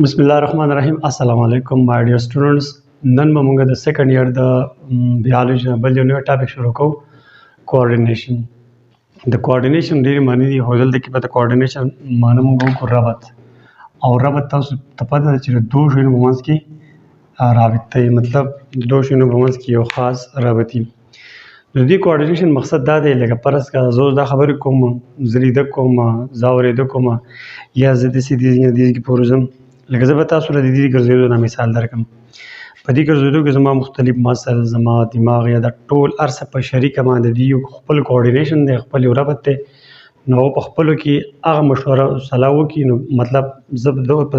بسم الله الرحمن الرحیم. السلام علیکم مای ډیر سټوډنټس. نن به موږ د سیکنډ ایئر د بیالوجي بل یو نوی ټاپک شروع کوو، کوارډینیشن. د کوارډینیشن ډېرې معنی دي، خو دلته کې به د کوارډینیشن معنی موږ وکړو ربط. او ربط تاسو ته پته ده چې د دوه شیانو په منځ کې رابط دی، مطلب د دوه شیانو په منځ کې یو خاص رابط وي. د دې کوارډینیشن مقصد دا دی، لکه فرض کړه زه دا خبرې کوم، زه لیده کوم، زه اورېده کوم، یا زه داسې دې کې پورې ځم. لکه زه به تاسو له دې ګرځېدو نه مثال درکړم. په دې ګرځېدو کې زما مختلف مسل، زما دماغ یا د ټول هر څه په شریکه باندې دي، یو خپل کوارډینیشن دی، خپل یو ربط دی. نو په خپلو کې هغه مشوره صلاح وکړي، نو مطلب زه په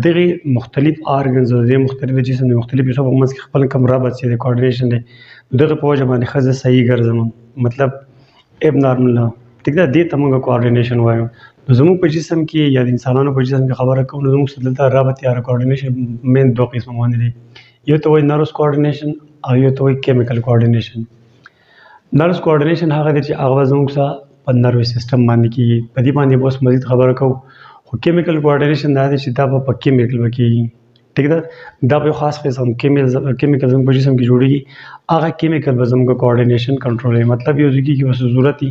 دغې مختلف آرګنز او د مختلف جسم د مختلف حصو په منځ کې خپل کوم ربط چې د کوارډینیشن دی، دغه په وجه باندې ښه زه صحیح ګرځم، مطلب اب نارمل نه. ټیک ده، دې ته موږ کوارډینیشن وایو. نو زموږ په جسم کې یا د انسانانو په جسم کې خبره کوو، نو زموږ سره دلته ربط یا کوارډینیشن مین دوه قسمه باندې دي. یو ته وایي نروس کوارډینیشن او یو ته وایي کیمیکل کوارډینیشن. نروس کوارډینیشن هغه دی چې هغه زموږ سره په نروس سیستم باندې کېږي. په دې باندې به اوس مزید خبره کوو. خو کیمیکل کوارډینیشن دا دی چې دا به په کیمیکل به کېږي. ټیک ده، دا به یو خاص قسم کیمیکل زموږ په جسم کې جوړېږي. هغه کیمیکل به زموږ کوارډینیشن کنټرولوي. مطلب یو ځای کې به ضرورت وي،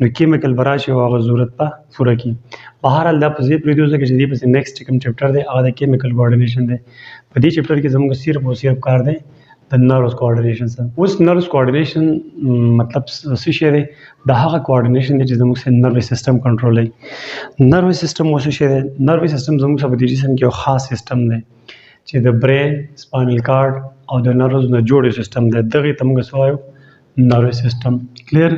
نو کیمیکل به راشي او هغه ضرورت به پوره کړي. په هر حال دا په دې پرېږدو ځکه چې دې پسې نیکسټ کوم چپټر دی هغه د کیمیکل کوارډینیشن دی. په دې چپټر کې زموږ صرف او صرف کار دی د نروس کوارډینیشن سره. اوس نروس کوارډینیشن مطلب څه شی دی؟ دا هغه کوارډینیشن دی چې زموږ سره نروس سیستم کنټرولوي. نروس سیستم اوس څه شی دی؟ نروس سیستم زموږ سره په دې جسم کې یو خاص سیستم دی چې د برین، سپاینل کارډ او د نروس نه جوړ سیستم دی. دغې ته موږ څه وایو؟ نروس سیستم. کلیر؟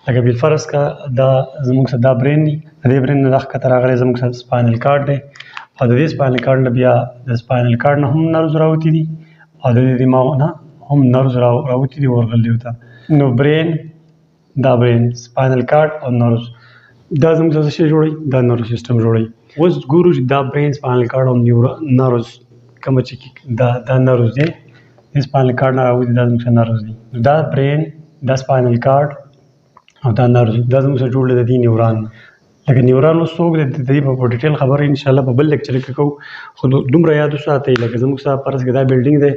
لکه بالفرض که دا زموږ سره دا برین دی، د دې برین نه دښکته راغلی زموږ سره سپاینل کارډ دی، او د دې سپاینل کارډ نه بیا د سپاینل کارډ نه هم نروس راوتي دي، او د دې دماغ نه هم نروس راوتي دي ورغلي ورته. نو برین، دا برین، سپاینل کارډ او نروس، دا زموږ سره څه شی جوړوي؟ دا نروس سیستم جوړوي. اوس ګورو چې دا برین، سپاینل کارډ او نروس کوم چې دا نروس دی، د سپاینل کارډ نه راوځي، دا زموږ سره نروس دی. دا برین، دا سپاینل کارډ او دا نروس، دا زموږ سره جوړ دی د دې نیوران. لکه نیوران اوس څوک دی، د دې په ډیټیل خبره انشاءالله په بل لیکچر کې کوو، خو دومره یاد وساتئ لکه زموږ سره فرض کړئ دا بلډینګ دی،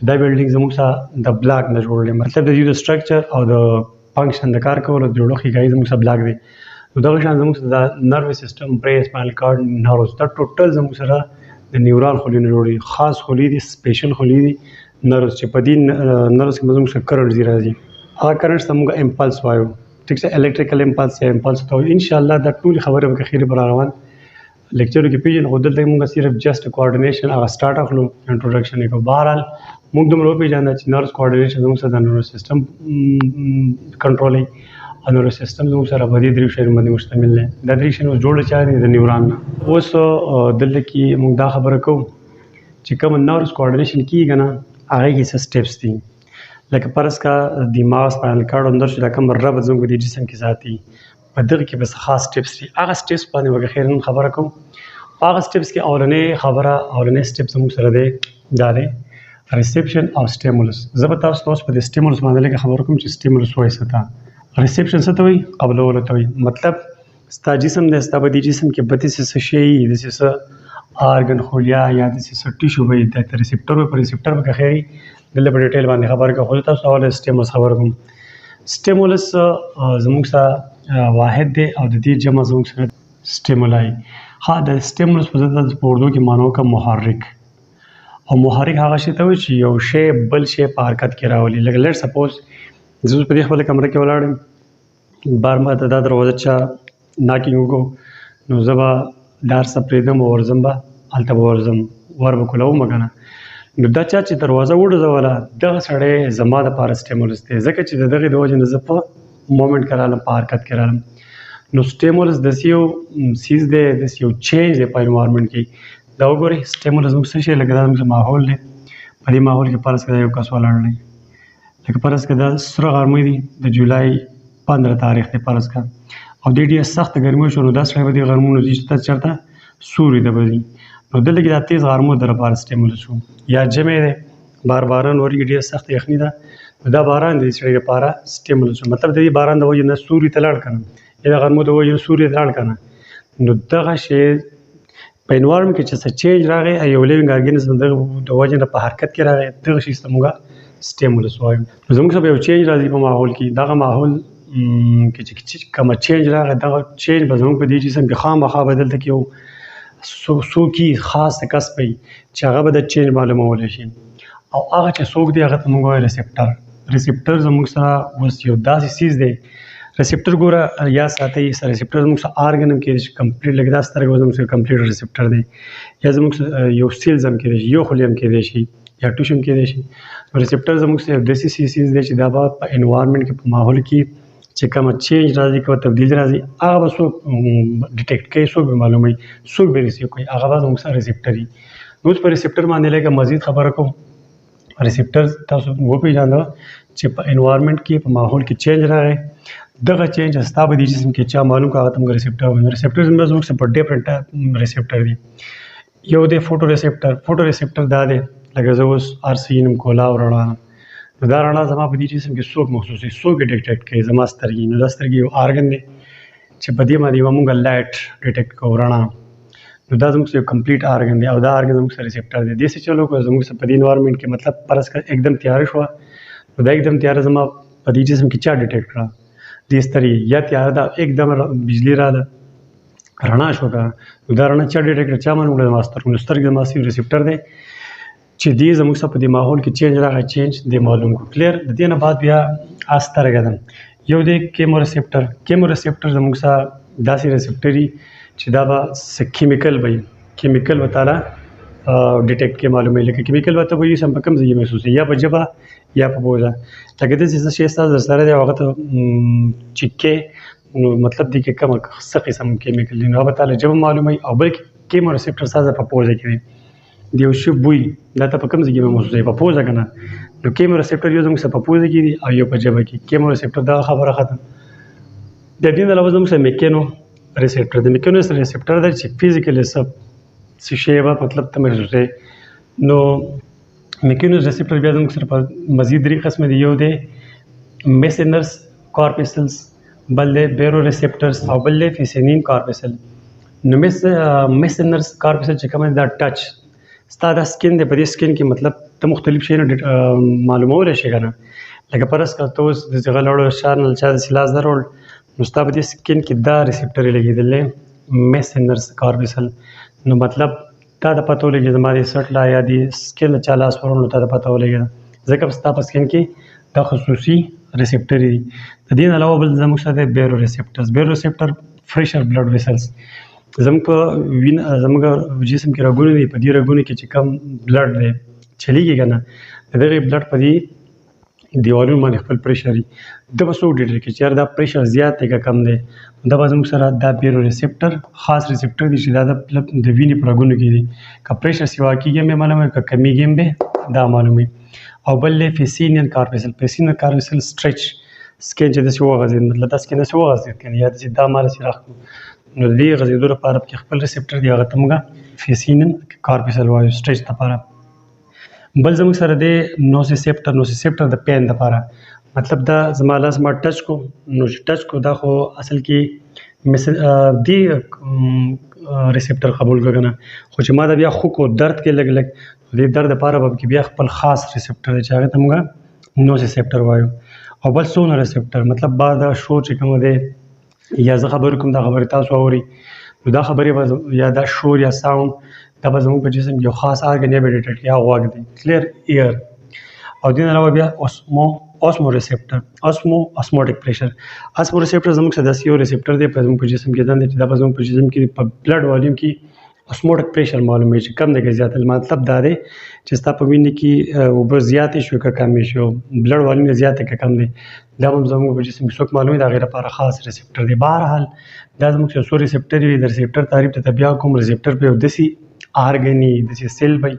دا بلډینګ زموږ سره د بلاک نه جوړ دی. مطلب د دې د سټرکچر او د فنکشن د کار کولو د جوړښت ښیګایي زموږ سره بلاک دی. نو دغه شان زموږ سره د نروس سیستم، برین، سپاینل کارډ، نروس، دا ټوټل زموږ سره د نیورال خلیونه جوړوي. خاص خلی دي، سپیشل خلی دي نروس، چې په دې نروس کې زموږ سره کرنټ ځي راځي. هغه کرنټ ته موږ امپلس وایو. ټیک ده، الکتریکل امپلس یا امپلس ته وایو. انشاءالله دا ټولې خبرې به خیرې پر روان لیکچرو کې پیژنو، خو دلته موږ صرف جسټ کوارډینیشن هغه سټارټ اخلو، انټروډکشن یې کوو. بهرحال موږ دومره وپېژانده چې نروس کوارډینیشن زموږ سره د نروس سیستم کنټرولوي، او نروس سیستم زموږ سره په دې درې شیانو باندې مشتمل دی. دا درې شیان اوس جوړ چا دي؟ د نیوران نه. اوس دلته کې موږ دا خبره کوو چې کوم نروس کوارډینیشن کېږي نه، هغې کې څه سټیپس دي. لکه فرض کړه دماغ، سپاینل کارډ او نروس چې دا کوم ربط زموږ په دې جسم کې ساتي، په دغه کې به څه خاص سټیپس دي. هغه سټیپس باندې به خیر نن خبره کوو. په هغه سټیپس کې اولنی سټیپ زموږ سره دی، دا دی ریسپشن او سټیمولس. زه به تاسو ته اوس په دې سټیمولس باندې لږه خبره کوم چې سټیمولس وایي څه ته. ریسپشن څه ته وایي؟ قبلولو ته وایي. مطلب ستا جسم دی، ستا په دې جسم کې به داسې څه شی وي، داسې څه آرګن خولیا یا داسې څه ټیشو به وي، د ریسپټر وي. په ریسپټر به که خیر وي، دلته په ډیټیل باندې خبره کوو. خو زه تاسو اول سټیمولس خبره کوم. سټیمولس زموږ سره واحد دی او د دې جمع زموږ سره سټیمولای. ها، د سټیمولس په اردو کې معنی وکړه محرک. او محرک هغه شی ته وایي چې یو شی بل شی په حرکت کې راولي. لکه لیټ سپوز زه اوس په دې خپله کمره کې ولاړ یم، بار ما ته دا دروازه چا ناکینګ وکړو، نو زه به دا هر څه پرېږدم او ورځم به هلته به ورځم، ور به کولوم که نه. نو دا چا چې دروازه وډزوله، دغه سړی زما دپاره سټیمولس دی، ځکه چې د دغې د وجې نه زه په مومنټ کې رالم، په حرکت کې رالم. نو سټیمولس داسې یو څیز دی، داسې یو چینج دی په انوایرمنټ کې. دا وګورئ سټیمولس زموږ څه شی، لکه دا زموږ ماحول دی. په دې ماحول کې فرض کړه یو کس ولاړ دی، لکه فرض کړه دا سره غرمۍ دي، د جولای 15 تاریخ دی فرض کړه، او دې ډېره سخته ګرمي وشوه. نو دا سړی به دې غرمونو ځي چې چېرته سوري ته به ځي. نو دلته کې دا تیز غرمو د لپاره سټیمولس شو. یا ژمی دی، باران ورېږي، ډېره سخته یخني ده، نو دا باران د دې سړي لپاره سټیمولس شو. مطلب د دې باران د وجې نه سوري ته لاړ که نه، یا د غرمو د وجې نه سوري ته لاړ که نه، نو دغه شی په انوایرمنټ کې چې څه چینج راغی یو لیوینګ ارګانیزم د وجه نه په حرکت کې راغی دغه شی ته موږ سټیمولس وایو. زموږ سره یو چینج راځي په ماحول کې دغه ماحول کې چې کوم چینج راغی دغه چینج به زموږ په دې جسم کې خامخا بدل ته کې یو څوک خاص کس پي چې هغه به د چینج معلومولی شي او هغه چې څوک دی هغه ته موږ وایو ریسپټر زموږ سره اوس یو داسې څیز دی. ریسپټر ګوره یا ساتئ ریسپټر زموږ سره آرګن هم کېدای شي کمپلیټ لکه دا سترګه زموږ سره کمپلیټ ریسپټر دی یا زموږ یو سیلز هم کېدای شي یو خولۍ هم کېدای شي یا ټوش هم کېدای شي. ریسپټر زموږ سره یو داسې څیز دی چې دا به په انوایرمنټ کې په ماحول کې چې کوم چینج راځي کوم تبدیلی راځي هغه به څوک ډیټیکټ کوي څوک به معلوموي څوک به ریسیو کوي هغه به زموږ سره ریسپټر وي. نو اوس په ریسپټر باندې لږه مزید خبره کوم. ریسپټر تاسو وپېژاندو چې په انوایرمنټ کې په ماحول کې چینج راغی دغه چینج ستا په دې جسم کې چا معلوم کړه هغه ته موږ ریسپټر وایو. ریسپټر زموږ سره په ډیفرنټ ریسپټر دي. یو دی فوټو ریسپټر دا دی لکه زه اوس ارسي نوم کولا او رڼا نو دا رڼا زما په دې جسم کې څوک محسوسوي څوک یې ډیټیکټ کوي زما سترګې. نو دا سترګې یو آرګن دی چې په دې باندې موږ لایټ ډیټیکټ کوو رڼا. نو دا زموږ یو کمپلیټ آرګن دی او دا آرګن زموږ سره ریسپټر دی. داسې چلو کوو زموږ سره په دې انوایرمنټ کې مطلب فرض کړه एकदम تیاره شوه نو دا एकदम تیاره زما په دې جسم کې چا ډیټیکټ کړه دې سترګې یا تیاره ده एकदम بجلی رااله رڼا شوه نو دا رڼا چا ډیټیکټ کړه چا معلوم کړه زما سترګو. نو سترګې زما ریسپټر دی چې دې زموږ سره په دې ماحول کې چینج راغی چینج دې معلوم کړو. کلیر. د دې نه بعد بیا سترګه ده یو دی کیمو ریسپټر زموږ سره داسې ریسپټر دي چې دا به څه کیمیکل به به تعالی ډیټیکټ کې معلوموي لکه کیمیکل به ته به یې سم په کوم ځای محسوسوي یا په ژبه یا په پوزه لکه داسې څه شی ستا در سره دی هغه ته چکې نو مطلب دی کې کوم څه قسم کیمیکل دي نو هغه به تعالی ژبه معلوموي او بلکې کیمو ریسپټر ستا په پوزه کې دی د یو شي بوی دا ته په کوم ځای کې محسوسوي په پوزه که نه نو کیمو ریسپټر یو زموږ سره په پوزه کې دي او یو په ژبه کې کیمو ریسپټر دا خبره ختم. د دې نه علاوه زموږ سره میکینو ریسپټر د میکینو ریسپټر دی چې فزیکلی څه شی به مطلب ته محسوسوي. نو میکینو ریسپټر بیا زموږ سره په مزید درې قسمه دي. یو دی میسنرس کارپیسلز بل دی بیرو ریسپټرز او بل دی فیسینین کارپیسل. نو میسنرس کارپیسل چې کوم دا ټچ ستا دا سکین دی په دې سکین کې مطلب ته مختلف شیونه معلومولی شي که نه لکه فرض کړه ته اوس د هغه لړو شا نه چا داسې لاس درول نو ستا په دې سکین کې دا ریسپټر یې لګېدلی میسنرس کارپیسل. نو مطلب تا د پته ولګېده زما د سټ لا یا د سکین له چا لاس ورول نو تا د پته ولګېده ځکه ستا په سکین کې دا خصوصي ریسپټر دي. د دې نه علاوه بل زموږ سره دی بیرو ریسپټر فریشر بلډ ویسلز زموږ په وینه زموږ جسم کې رګونه دي په دې رګونو کې چې کم بلډ دی چلیږي که نه د دغې بلډ په دې دیوالونو باندې خپل پریشر وي ده به څوک ډیټیکټ کوي چې یار دا پریشر زیات دی که کم دی دا به زموږ سره دا بیرو ریسپټر خاص ریسپټر دي چې دا د وینې په رګونو کې دي که پریشر سیوا کېږي هم معلوموي که کمیږي هم دا معلوموي. او بل دی فیسینین کارپیسل سټریچ سکین چې داسې وغځېد مطلب دا سکین داسې وغځېد که نه یا داسې دا مالسې راښکو نو د دې غځېدو لپاره پکې خپل ریسپټر دی هغه ته موږ فیسینین کارپیسل وایو سټریچ لپاره. بل زموږ سره دی نوسیسپټر د پین لپاره مطلب دا زما لاس ما ټچ کو نو چې ټچ کو دا خو اصل کې دې ریسپټر قبول کړه که نه خو چې ما دا بیا خو کو درد کې لږ دې درد لپاره به کې بیا خپل خاص ریسپټر دی چې هغه ته موږ نوسیسپټر وایو. او بل سونو ریسپټر مطلب بعد دا شور چې کوم دی یا زه خبرې کوم دا خبرې تاسو اورئ نو دا خبرې به یا دا شور یا ساوند دا به زموږ په جسم کې یو خاص آرګن یا به ډیټیکټ کوي هغه غوږ دی کلیر ایر. او دې نه علاوه بیا اسمو ریسپټر اسموټیک پریشر ریسپټر زموږ سره داسې یو ریسپټر دی په زموږ په جسم کې دنده چې دا به زموږ په جسم کې په بلډ والیوم کې اسموټیک پریشر معلوموي چې کم دی که زیات مطلب دا دی چې ستا په وینې کې اوبه زیاتې شوي که کمې شوي بلډ والیوم یې زیات دی که کم دی دا به زموږ په جسم کې څوک معلوموي د هغې لپاره خاص ریسپټر دی. بهرحال دا زموږ سره څو ریسپټر وي د ریسپټر تعریف ته بیا کوم ریسپټر په یو داسې آرګن وي داسې سیل وي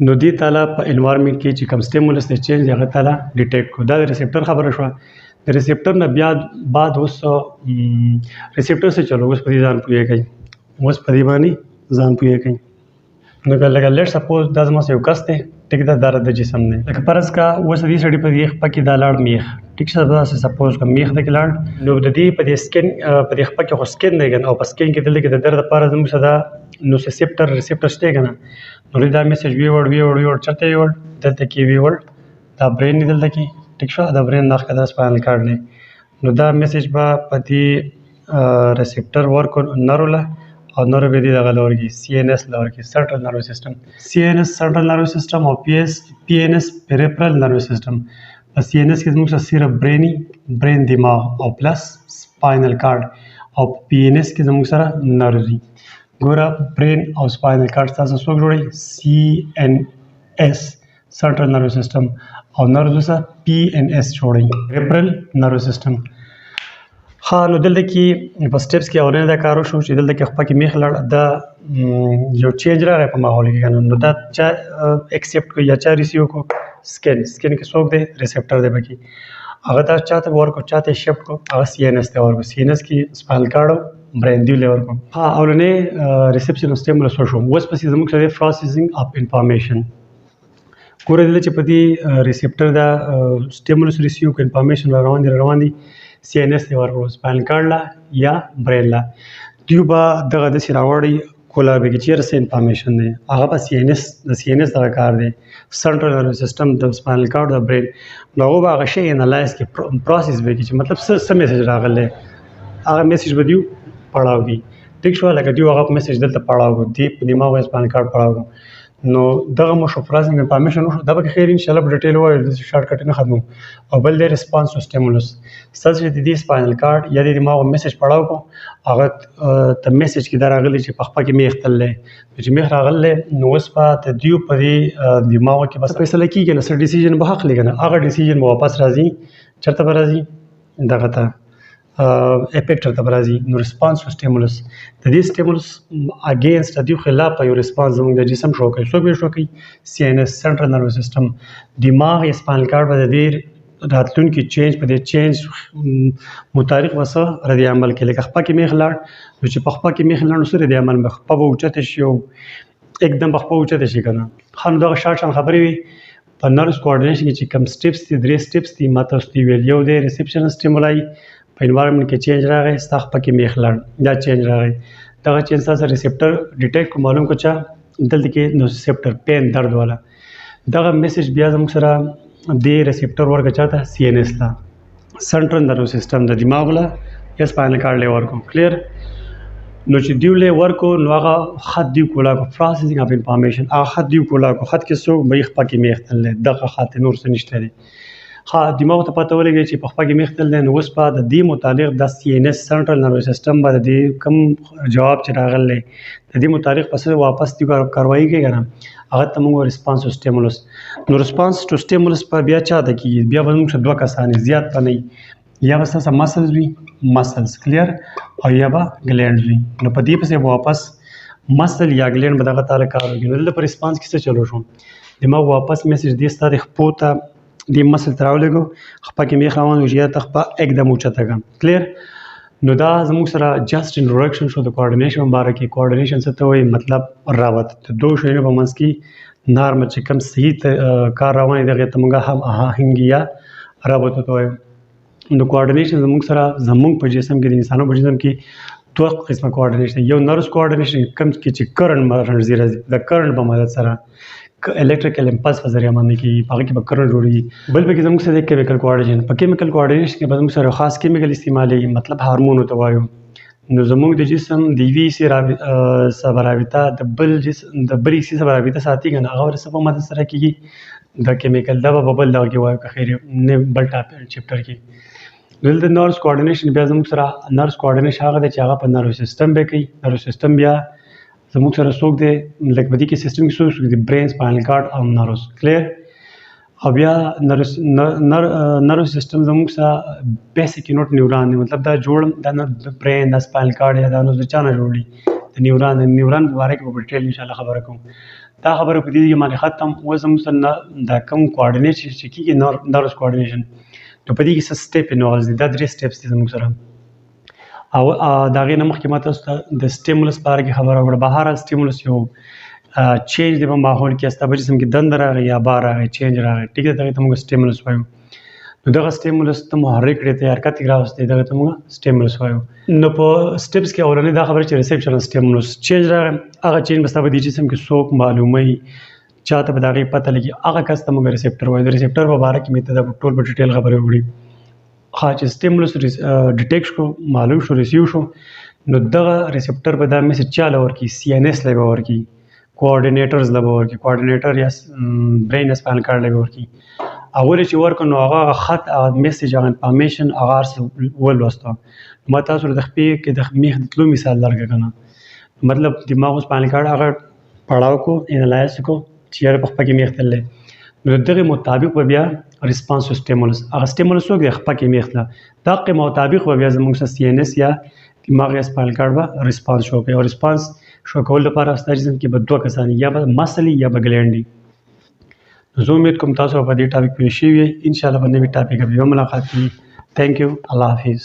نو دې تعالی په انوایرمنټ کې چې کوم سټیمولس دی چینج دی هغه تعالی ډیټیکټ کړو. دا د ریسپټر خبره شوه. د ریسپټر نه بیا بعد اوس ریسپټر څه چلو اوس په دې ځان پوهېږئ اوس په دې باندې ځان پوهېږئ نو که لکه لیټ سپوز دا زما یو کس دی ټیک دا درد د جسم نه لکه فرض کا اوس دې سړي په دې خپه کې دا لاړ میخ ټیک شه دا سپوز کوم میخ د کلاړ نو د دې په دې سکن په دې خپه کې خو سکن دی کنه او په سکن کې دلته کې د درد لپاره زموږ صدا نو ریسپټر شته کنه نو دا میسج وی ورډ چرته وی دلته کې وی ورډ دا برین دلته کې ټیک شه دا برین داخله د سپاینل کارډ نه نو دا میسج با په دې ریسپټر ورک نروله او نورو به دي دغه لورګي CNS لورګي سنټرل نروس سیستم CNS سنټرل نروس سیستم او PNS پیریفرل نروس سیستم په CNS کې زموږ سره برین دماغ او پلس سپاینل کارډ او PNS کې زموږ سره نروزي ګوره برین او سپاینل کارډ تاسو څوک جوړي CNS سنټرل نروس سیستم او نروز سره PNS جوړي پیریفرل نروس سیستم ها نو دلته کې په سټیپس کې اورنه دا کارو شو چې دلته کې خپل کې میخ لړ دا یو چینج راغی په ماحول کې کنه نو دا چا ایکسپټ کو یا چا ریسیو کو سکن کې څوک دی ریسپټر دی بکی هغه دا چاته ورکو چاته شفت کو هغه CNS ته ورکو CNS کې سپاینل کارډ برین دی ورکو ها اورنه ریسپشن سټیمولس شو وس پسې زموږ سره پروسیسینګ اف انفارمیشن ګوره دلته چې په دې ریسپټر دا سټیمولس ریسیو کو انفارمیشن روان دي CNS دی ورکو سپاینل کارډ لا یا برین لا دیو با دغه د سراوړی کولا به کې چیرې انفارمیشن دی هغه په CNS دغه کار دی سنټرل نروس سیستم د سپاینل کارډ د برین نو هغه هغه شی انالایز کې پروسس به کې چې مطلب څه میسج راغلی هغه میسج به دیو پړاو دی ټیک شو لکه دیو هغه میسج دلته پړاو دی په دماغ سپاینل کارډ پړاو نو دغه مو شو پروسسینګ انفارمیشن شو دا به خیر ان شاء الله په ډیټیل وایو د شارټ کټ نه ختمو او بل د ریسپانس تو سټیمولس سچ د دې سپاینل کارډ یا د دماغ میسج پړاو کو هغه ته میسج کې دراغلی چې په خپل کې میخ تللې چې میخ راغله نو اوس په دیو په دماغ کې بس فیصله کیږي نه سر ډیسیژن به حق لګنه هغه ډیسیژن واپس راځي چرته راځي دغه ته افیکټر ته راځي نو ریسپانس تو سټیمولس د دې سټیمولس اگینست د یو خلاف یو ریسپانس زموږ د جسم شو کوي څوک به شو کوي CNS سنټرل نروس سیستم دماغ یا سپاینل کارډ به د راتلونکي چینج په دې چینج متعلق وسه رد عمل کې لکه خپل کې میخ لاړ نو چې په خپل کې میخ لاړ نو سره د عمل مخ په اوچته شي او एकदम په خپل اوچته شي کنه خان دغه شارټ خبرې وي په نروس کوارډینیشن کې چې کم سټیپس دي 3 سټیپس دي ماته ستې ویل یو د ریسپشن سټیمولای په انوایرنمنت کې چینج راغی ستخ پکې میخ لړ دا چینج راغی دغه چینج سره ریسپټر ډیټیکټ معلوم کو چا دلته کې نو ریسپټر پین درد والا دغه میسج بیا زموږ سره د ریسپټر ورکه چاته CNS لا سنټرل نروس سیستم د دماغ لا یا سپاینل کارډ له ورکو کلیر نو چې دیو له ورکو نو هغه خط دیو کولا کو پروسیسینګ اف انفارمیشن هغه خط دیو کولا کو خط کې سو میخ پکې میخ تل دغه خط نور څه نشته دی ها دماغ ته پته ولګي چې په خپل کې میخ تل نو اوس په د دې متعلق د CNS سنټرل نروس سیستم باندې کم جواب چې راغلی د دې متعلق پس واپس دی کاروایی کوي کنه هغه ته موږ ریسپانس تو سټیمولس نو ریسپانس تو سټیمولس په بیا چا د کی بیا موږ دوه کسان زیات پنه یا بس سم مسلز وی مسلز کلیر او یا با گلینډ وی نو په دې پسې واپس مسل یا گلینډ بدغه تعالی کار کوي نو د ریسپانس کیسه چلو شو دماغ واپس میسج دې ستاره خپوتا دی مسل تراولګو خپل کې میخ روان وي یا تخپا एकदम اوچته ګم کلیر نو دا زموږ سره جاست انټروډکشن شو د کوارډینیشن مبارک کې کوارډینیشن څه ته وایي مطلب رابط د دوه شیانو په منځ کې نارمل چې کوم صحیح کار روان دی هغه ته موږ هم آهنګي یا رابط ته وایو نو کوارډینیشن زموږ سره زموږ په جسم کې د انسانو په جسم کې دوه قسمه کوارډینیشن یو نروس کوارډینیشن کوم کې چې کرنٹ مرزي راځي د کرنٹ په مدد سره الیکټریکل امپلس په ذریعہ باندې کې هغه کې به کرنٹ جوړي بل به کې زموږ سره کیمیکل کوارډینیشن په کیمیکل کوارډینیشن کې به زموږ سره خاص کیمیکل استعمالي مطلب هارمون ته وایو نو زموږ د جسم د وی سي رابطه د بل جسم د بری سي رابطه ساتي کنه هغه سره په مدد سره کېږي د کیمیکل دا به بل دغه وایو که خیر نه بل ټاپ چپټر کې دلته نروس کوارډینیشن بیا زموږ سره نروس کوارډینیشن هغه چې هغه په نروس سیستم به کوي نروس سیستم بیا زموږ سره څوک دی لکه په دې کې سیستم کې څوک دی برین سپاینل کارډ او نروس کلیر او بیا نروس سیستم زموږ سره بیسیک یونټ نیورون دی مطلب دا جوړ د برین د سپاینل کارډ یا د نروس چانه جوړي د نیورون مبارک په ډیټیل ان شاء الله خبره کوم دا خبره په دې کې باندې ختم و زموږ سره دا کوم کوارډینیشن چې کیږي نروس کوارډینیشن نو په دې کې څه سټیپ نه ورځي دا 3 سټیپس دي زموږ سره او دا غي نه مخکې ماته د سټیمولس باره کې خبره وکړه بهر سټیمولس یو چینج دی په ماحول کې استا په جسم کې دند راغی یا بار راغی چینج راغی ټیک ده ته موږ سټیمولس وایو نو دغه سټیمولس ته محرک لري ته حرکت راوستي دغه ته موږ سټیمولس وایو نو په سټیپس کې اورنۍ دا خبره چې ریسپشن سټیمولس چینج راغی هغه چینج بس په جسم کې څوک معلومي چاته به دغه پته لګي هغه کس ته موږ ریسپټر وایو د ریسپټر په اړه کې مې ته ټول په ډیټیل خبره وکړي چې سټیمولس ډیټیکټ شو معلوم شو ریسیو شو نو دغه ریسپټر به دا میسج چاله ورکي سی ان اس لګ ورکي کوارډینیټرز لګ ورکي کوارډینیټر یا برین سپاینل کارډ لګ ورکي اول چې ورکو نو هغه خط میسج هغه انفارمیشن هغه ولوسته ما تاسو د خپې کې د میخ د تلو مثال لرګه کنه مطلب دماغ سپاینل کارډ هغه پړاو کو انالایز کو چې په خپه کې میخ تللی نو دغه مطابق به بیا ریسپانس سټیمولس هغه سټیمولس وګړي خپه کې میخله دغه مطابق به بیا زموږ سی ان اس یا دماغ یا سپاینل کارډ به ریسپانس شو کوي او ریسپانس شو کول لپاره ستاسو جسم کې به دوه کسان یا به مسلی یا به ګلینډي زه امید کوم تاسو په دې ټاپک پوه شئ ان شاء الله په نوي ټاپک به ملاقات کوي ثانک یو الله حافظ